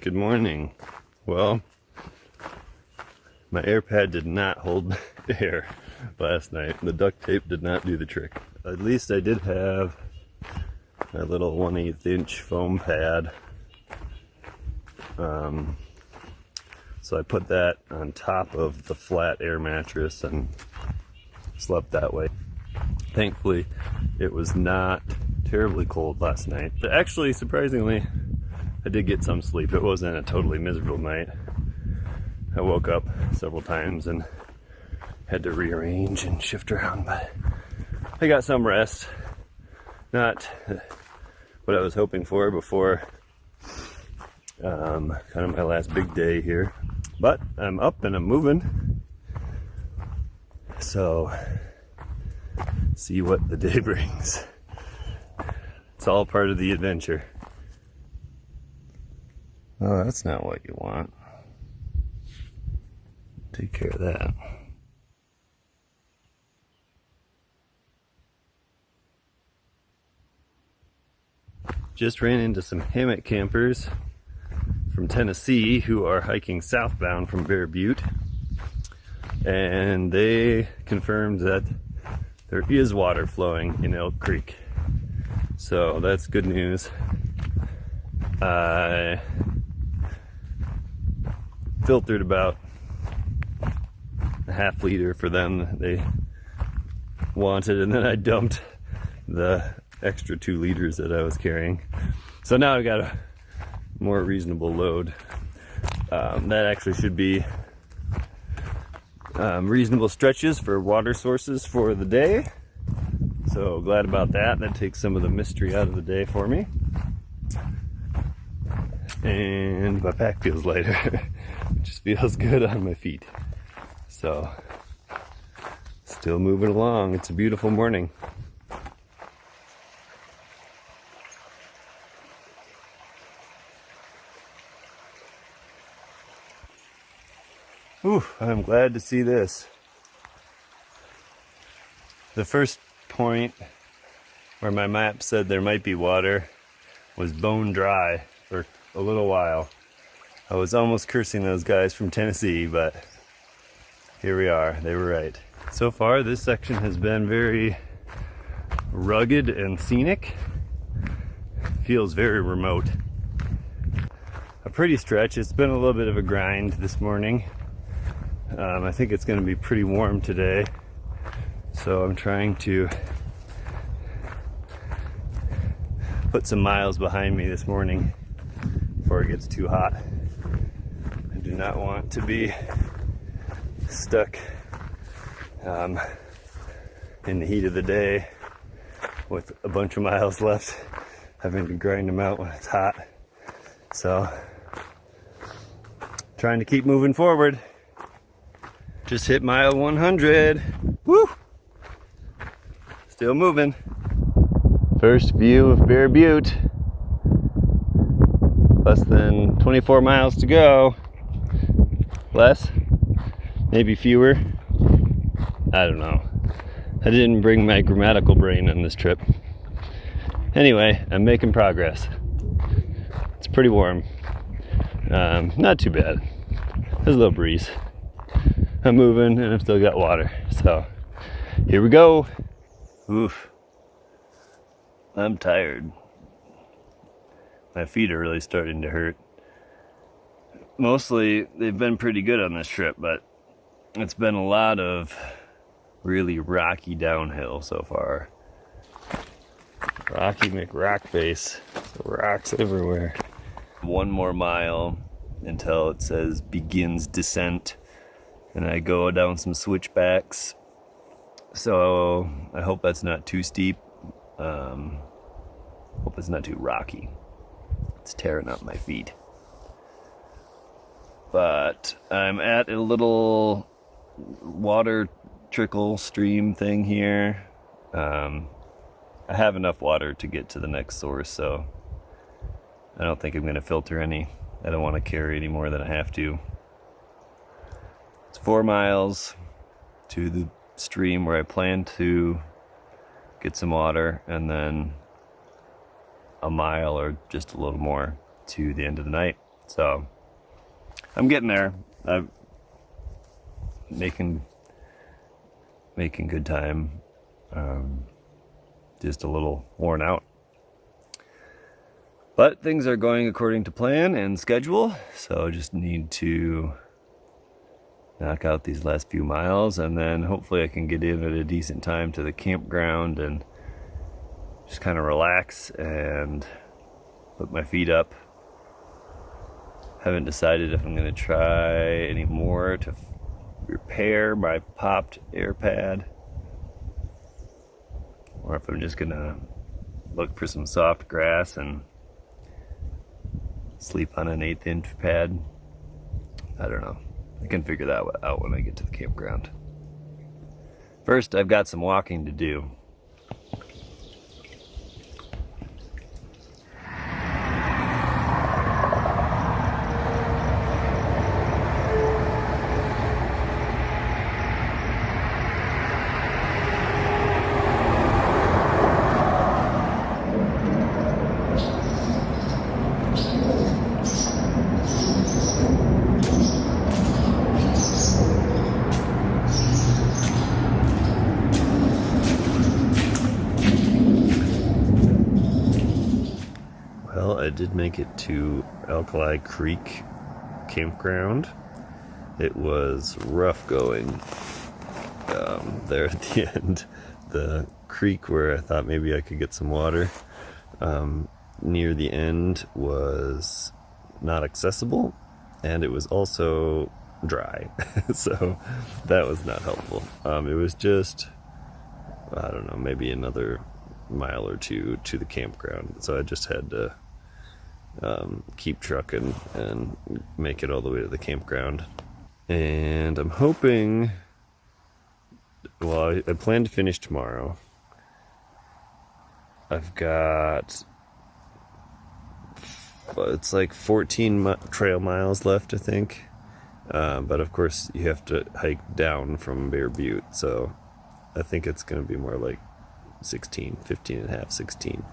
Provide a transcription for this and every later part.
Good morning. Well, my air pad did not hold air last night. The duct tape did not do the trick. At least I did have a little 1/8 inch foam pad. So I put that on top of the flat air mattress and slept that way. Thankfully, it was not terribly cold last night. But actually, surprisingly, I did get some sleep. It wasn't a totally miserable night. I woke up several times and had to rearrange and shift around, but I got some rest. Not what I was hoping for before kind of my last big day here. But I'm up and I'm moving. So, see what the day brings. It's all part of the adventure. Oh, that's not what you want. Take care of that. Just ran into some hammock campers from Tennessee who are hiking southbound from Bear Butte, and they confirmed that there is water flowing in Elk Creek, so that's good news. I filtered about a half liter for them they wanted, and then I dumped the extra 2 liters that I was carrying, so now I got a more reasonable load. That actually should be reasonable stretches for water sources for the day, so glad about that. That takes some of the mystery out of the day for me, and my pack feels lighter. It just feels good on my feet. So still moving along. It's a beautiful morning. Ooh, I'm glad to see this. The first point where my map said there might be water was bone dry for a little while. I was almost cursing those guys from Tennessee, but here we are. They were right. So far, this section has been very rugged and scenic. Feels very remote. A pretty stretch. It's been a little bit of a grind this morning. I think it's going to be pretty warm today, so I'm trying to put some miles behind me this morning before it gets too hot. I do not want to be stuck in the heat of the day with a bunch of miles left, having to grind them out when it's hot. So, trying to keep moving forward. Just hit mile 100. Woo! Still moving. First view of Bear Butte. Less than 24 miles to go. Less? Maybe fewer? I don't know. I didn't bring my grammatical brain on this trip. Anyway, I'm making progress. It's pretty warm. Not too bad. There's a little breeze. I'm moving and I've still got water. So, here we go. Oof. I'm tired. My feet are really starting to hurt. Mostly, they've been pretty good on this trip, but it's been a lot of really rocky downhill so far. Rocky McRockface. Rocks everywhere. 1 more mile until it says begins descent, and I go down some switchbacks. So I hope that's not too steep. Hope it's not too rocky. It's tearing up my feet. But I'm at a little water trickle stream thing here. I have enough water to get to the next source, so I don't think I'm going to filter any. I don't want to carry any more than I have to. It's 4 miles to the stream where I plan to get some water, and then a mile or just a little more to the end of the night. So I'm getting there. I'm making good time. Just a little worn out. But things are going according to plan and schedule, so I just need to knock out these last few miles, and then hopefully I can get in at a decent time to the campground and just kind of relax and put my feet up. Haven't decided if I'm going to try any more to repair my popped air pad, or if I'm just going to look for some soft grass and sleep on an 1/8" pad. I don't know. I can figure that out when I get to the campground. First, I've got some walking to do. Well, I did make it to Alkali Creek campground. It was rough going there at the end. The creek where I thought maybe I could get some water near the end was not accessible, and it was also dry. So that was not helpful. It was just, I don't know, maybe another mile or two to the campground, so I just had to keep trucking and make it all the way to the campground. And I'm hoping, well, I plan to finish tomorrow. I've got, it's like 14 trail miles left, I think, but of course you have to hike down from Bear Butte, so I think it's going to be more like 15 and a half, 16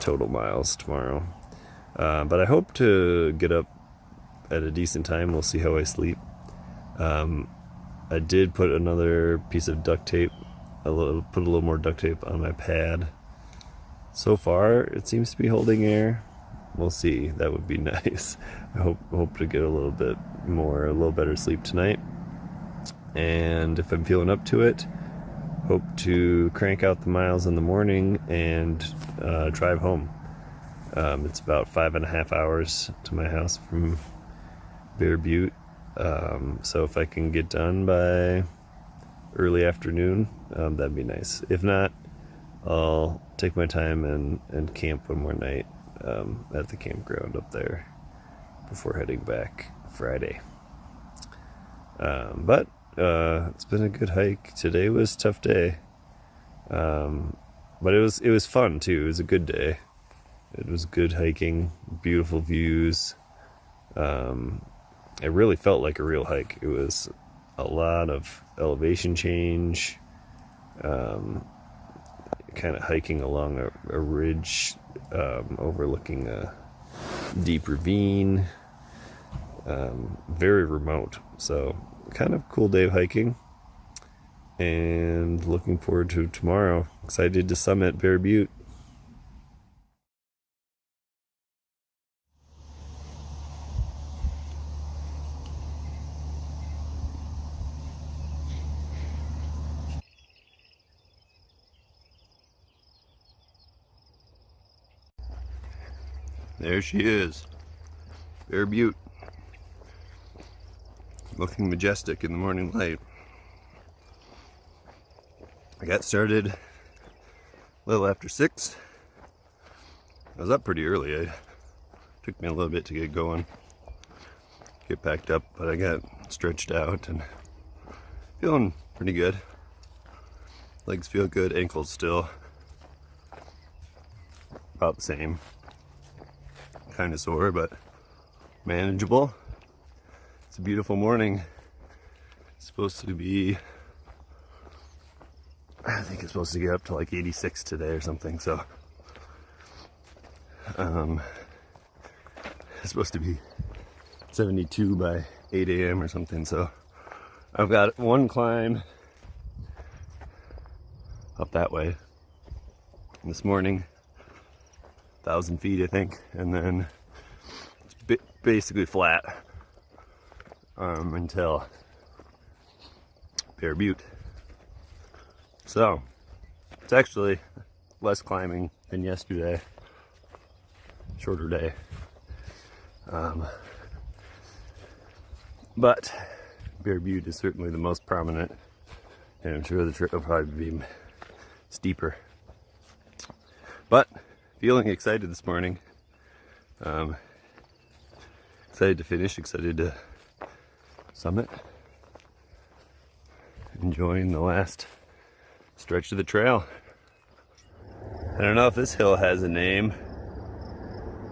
total miles tomorrow. But I hope to get up at a decent time. We'll see how I sleep. I did put another piece of duct tape, put a little more duct tape on my pad. So far, it seems to be holding air. We'll see. That would be nice. I hope to get a little better sleep tonight. And if I'm feeling up to it, hope to crank out the miles in the morning and drive home. It's about 5.5 hours to my house from Bear Butte. So if I can get done by early afternoon, that'd be nice. If not, I'll take my time and camp one more night at the campground up there before heading back Friday. But it's been a good hike. Today was a tough day, but it was fun too. It was a good day. It was good hiking, beautiful views. It really felt like a real hike. It was a lot of elevation change, kind of hiking along a ridge overlooking a deep ravine, very remote. So kind of cool day of hiking, and looking forward to tomorrow. Excited to summit Bear Butte. There she is, Bear Butte, looking majestic in the morning light. I got started a little after 6. I was up pretty early. It took me a little bit to get going, get packed up, but I got stretched out and feeling pretty good. Legs feel good, ankles still about the same. Kind of sore, but manageable. It's a beautiful morning. It's supposed to be, I think it's supposed to get up to like 86 today or something, so it's supposed to be 72 by 8 a.m. or something. So I've got one climb up that way this morning, 1,000 feet I think, and then it's basically flat until Bear Butte. So it's actually less climbing than yesterday, shorter day. But Bear Butte is certainly the most prominent, and I'm sure the trip will probably be steeper. But feeling excited this morning. Excited to finish, excited to summit. Enjoying the last stretch of the trail. I don't know if this hill has a name.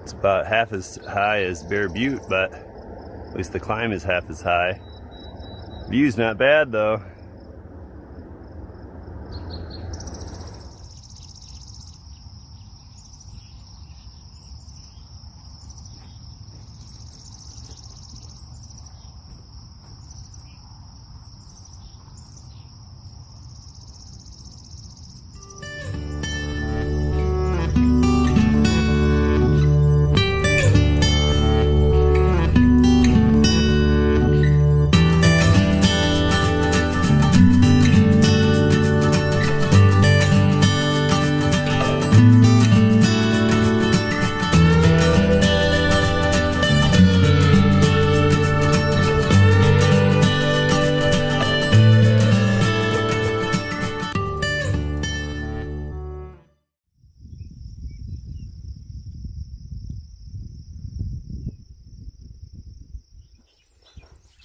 It's about half as high as Bear Butte, but at least the climb is half as high. View's not bad though.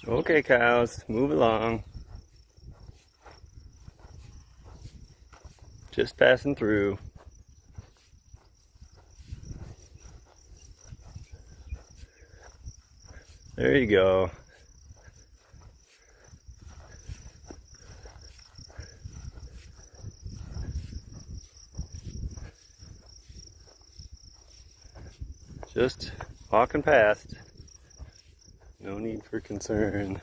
Okay, cows, move along. Just passing through. There you go. Just walking past. No need for concern.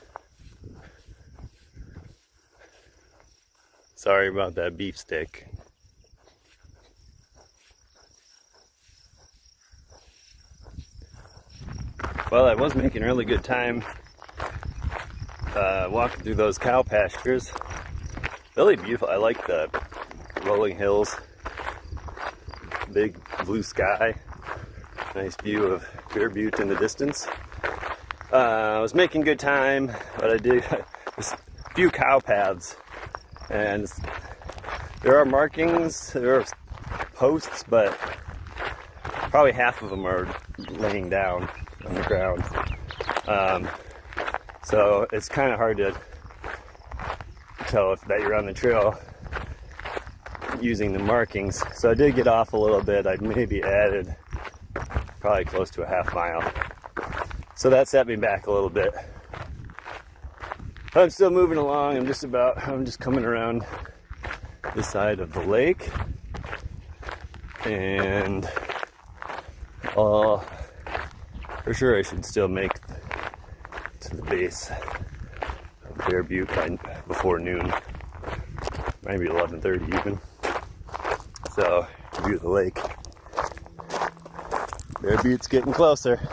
Sorry about that beef stick. Well, I was making really good time walking through those cow pastures. Really beautiful. I like the rolling hills, big blue sky, nice view of Bear Butte in the distance. I was making good time, but I did a few cow paths, and there are markings, there are posts, but probably half of them are laying down on the ground. So it's kind of hard to tell that you're on the trail using the markings. So I did get off a little bit. I maybe added probably close to a half mile. So that set me back a little bit. I'm still moving along. I'm just coming around this side of the lake. And for sure I should still make to the base of Bear Butte before noon. Maybe 11:30 even. So, view of the lake. Bear Butte's getting closer.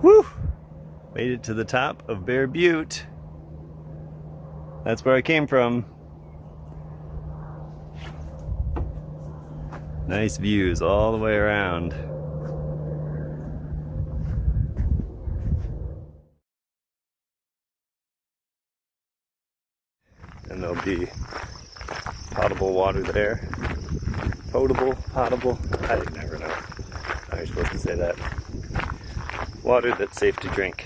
Woo! Made it to the top of Bear Butte. That's where I came from. Nice views all the way around. And there'll be potable water there. Potable, I never know how you're supposed to say that. Water that's safe to drink.